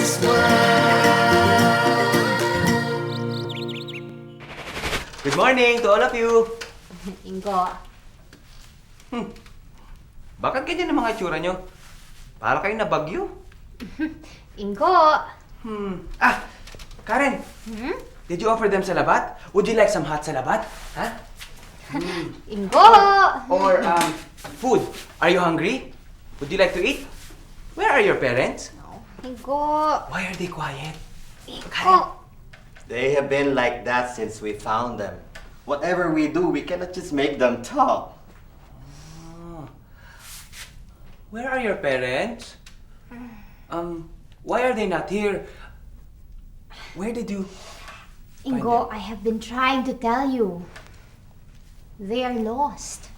this world. Good morning to all of you! Ingo. Bakit ganyan ang mga itsura nyo? Para kayo nabagyo. Ingo. Karen! Did you offer them salabat? Would you like some hot salabat? Huh? Ingo. Or, food. Are you hungry? Would you like to eat? Where are your parents? Ingo. Why are they quiet? Ingo. They have been like that since we found them. Whatever we do, we cannot just make them talk. Where are your parents? Why are they not here? Where did you... Ingo, I have been trying to tell you. They are lost.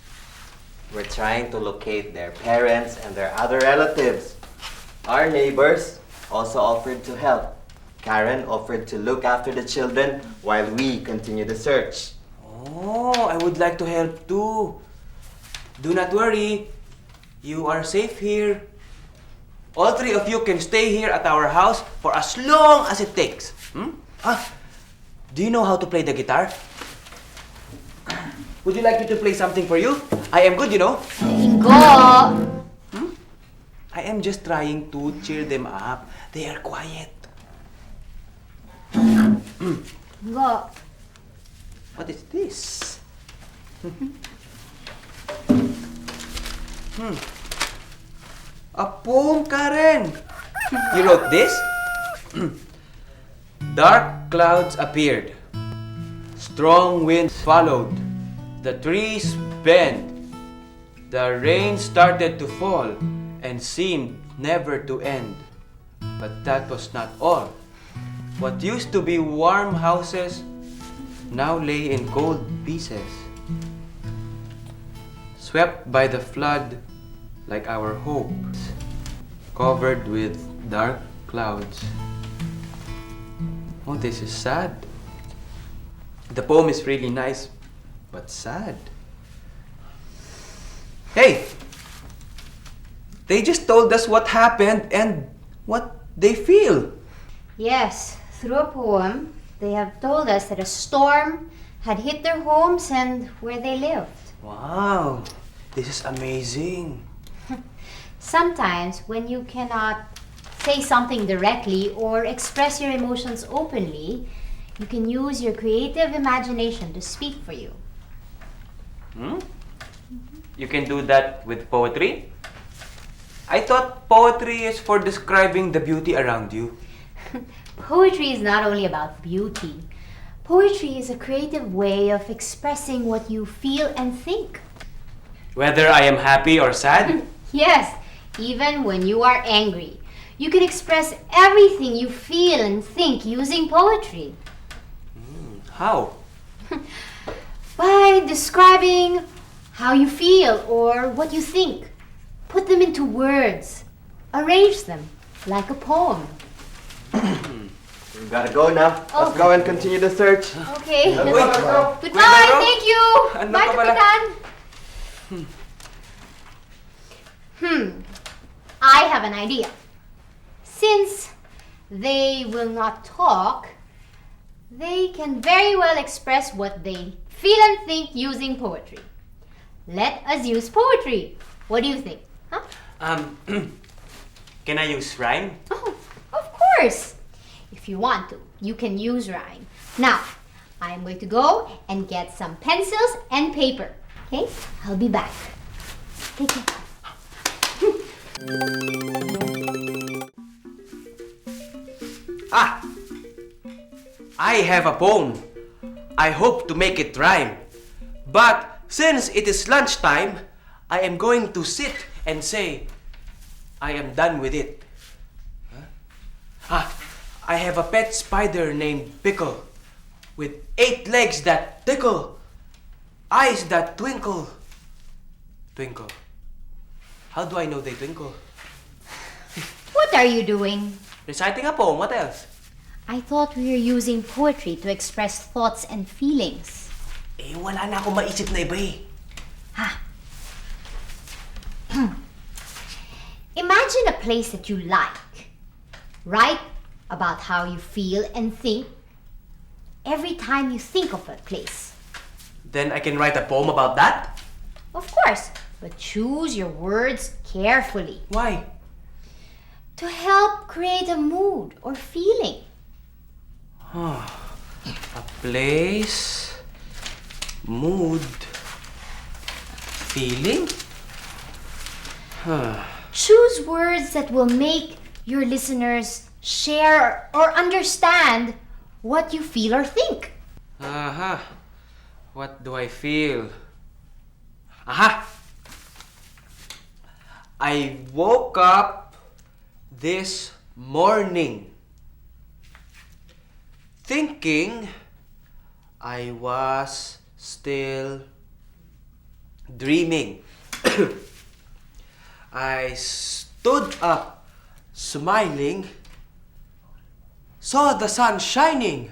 We're trying to locate their parents and their other relatives. Our neighbors also offered to help. Karen offered to look after the children while we continue the search. Oh, I would like to help too. Do not worry. You are safe here. All three of you can stay here at our house for as long as it takes. Do you know how to play the guitar? Would you like me to play something for you? I am good, you know. Ingo. I am just trying to cheer them up. They are quiet. Ingo. What is this? A poem, Karen. You wrote this? Dark clouds appeared. Strong winds followed. The trees bent. The rain started to fall and seemed never to end. But that was not all. What used to be warm houses now lay in cold pieces. Swept by the flood like our hopes, covered with dark clouds. Oh, this is sad. The poem is really nice, but sad. Hey! They just told us what happened and what they feel. Yes, through a poem, they have told us that a storm had hit their homes and where they lived. Wow, this is amazing. Sometimes when you cannot say something directly or express your emotions openly, you can use your creative imagination to speak for you. You can do that with poetry? I thought poetry is for describing the beauty around you. Poetry is not only about beauty. Poetry is a creative way of expressing what you feel and think. Whether I am happy or sad? Yes, even when you are angry. You can express everything you feel and think using poetry. How? By describing how you feel or what you think. Put them into words. Arrange them like a poem. We gotta go now. Let's go and continue the search. Okay. Wait. Goodbye, Kuya Laro? thank you. Ano Bye, ka pala? Kapitan. I have an idea. Since they will not talk, they can very well express what they feel and think using poetry. Let us use poetry. What do you think? Huh? Can I use rhyme? Oh, of course. If you want to, you can use rhyme. Now, I'm going to go and get some pencils and paper. Okay? I'll be back. Take care. I have a poem. I hope to make it rhyme. But since it is lunchtime, I am going to sit and say, I am done with it. I have a pet spider named Pickle, with 8 legs that tickle, eyes that twinkle. Twinkle. How do I know they twinkle? What are you doing? Reciting a poem, what else? I thought we were using poetry to express thoughts and feelings. Eh, wala na akong maisip na iba eh. Imagine a place that you like. Write about how you feel and think every time you think of a place. Then I can write a poem about that? Of course, but choose your words carefully Why? to help create a mood or feeling. A place, mood, feeling? Choose words that will make your listeners share or understand what you feel or think. Aha. What do I feel? Aha! I woke up this morning thinking I was still dreaming. I stood up smiling, saw the sun shining.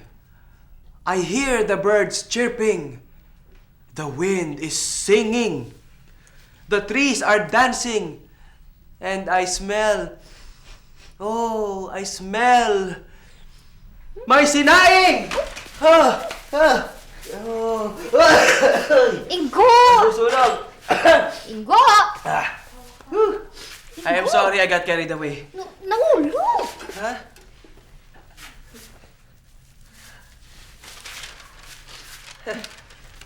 I hear the birds chirping. The wind is singing. The trees are dancing. And I smell. Oh, I smell. My sinaing! Ingo! Susunog. Ingo! I am sorry I got carried away. No, look! Huh?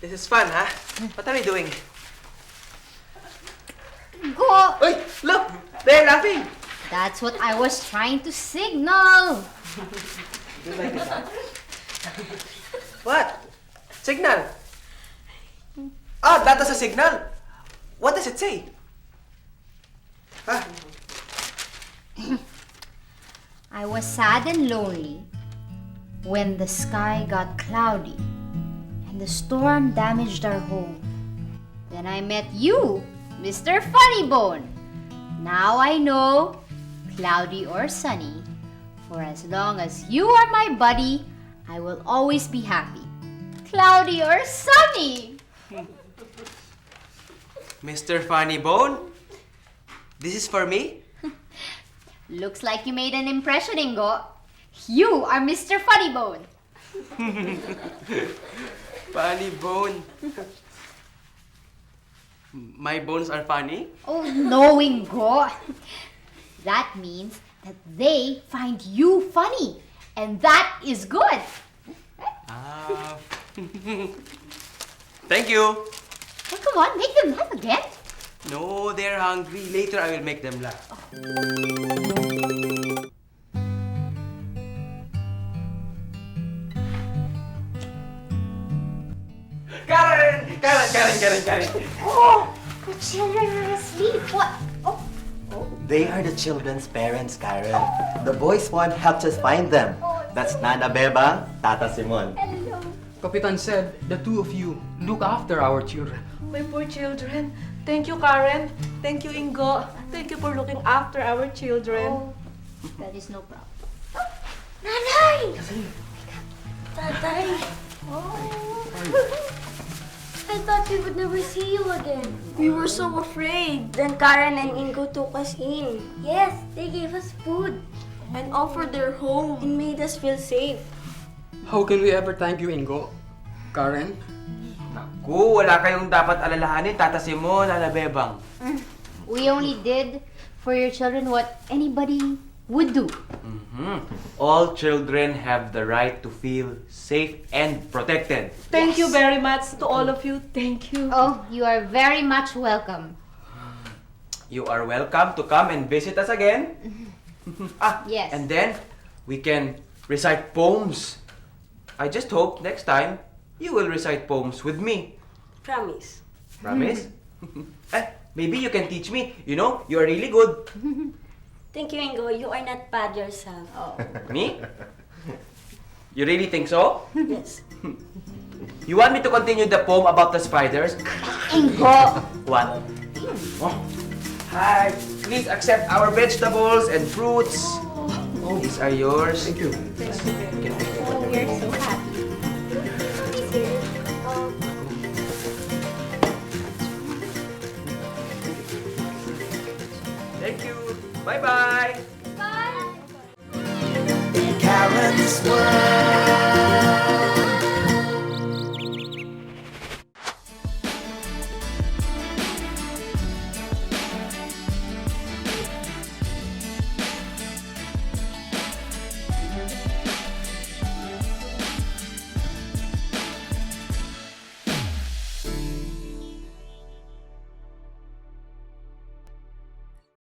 This is fun, huh? What are we doing? Ingo! Wait, look! They're laughing! That's what I was trying to signal. What? Signal? Ah, that is a signal. What does it say? Huh? I was sad and lonely when the sky got cloudy and the storm damaged our home. Then I met you, Mr. Funnybone. Now I know, cloudy or sunny, for as long as you are my buddy, I will always be happy. Cloudy or sunny. Mr. Funnybone, this is for me? Looks like you made an impression, Ingo. You are Mr. Funnybone. Funnybone. My bones are funny? Oh, no, Ingo. That means that they find you funny. And that is good. Ah. Thank you. Oh, come on, make them laugh again. No, they're hungry. Later I will make them laugh. Karen. Oh, the children are asleep. What? Oh, They are the children's parents, Karen. The boys one helped us find them. That's Nana Bebang, Tata Simon. hello. Kapitan said the two of you look after our children. My poor children. Thank you, Karen. Thank you, Ingo. Thank you for looking after our children. Oh, that is no problem. Nanay! Tatay, I thought we would never see you again. We were so afraid. Then Karen and Ingo took us in. Yes, they gave us food and offered their home and made us feel safe. How can we ever thank you, Ingo? Karen? Naku, wala kayong dapat alalahanin, Tata Simon, Nana Bebang. We only did for your children what anybody would do. All children have the right to feel safe and protected. Thank you very much to all of you. Thank you. Oh, you are very much welcome. You are welcome to come and visit us again. Yes. And then we can recite poems. I just hope next time you will recite poems with me. Promise. Promise? Maybe you can teach me. You know, you are really good. Thank you, Ingo. You are not bad yourself. Oh. Me? You really think so? Yes. You want me to continue the poem about the spiders? Ingo! What? Oh. Hi, please accept our vegetables and fruits. Oh, these are yours. Thank you. Oh, we are so happy. Thank you. Bye-bye. Bye! We this world.